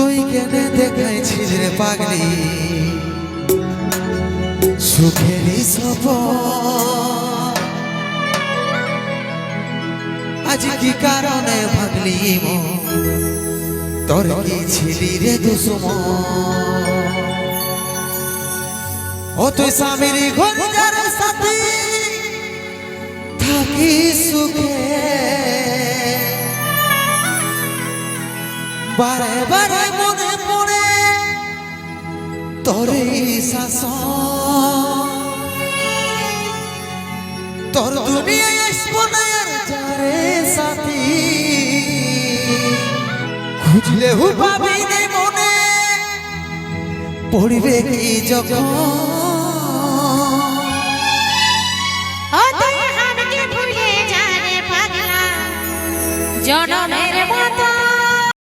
তুই কেনে দেখাইছিস রে পাগলি সুখেরই সপন আজ কি কারণে ভাগলি মন তোর কি ছিলি রে দুশ্মন ও তুই স্বামীর ঘর যার সাথে থাকি সুখে বারে বারে মনে পড়ে তোর শাসন তোর দুনিয়ায় আসবো না আর যারে সাথী খুঁজলে হু পাবি নে মনে পড়বে কি যখন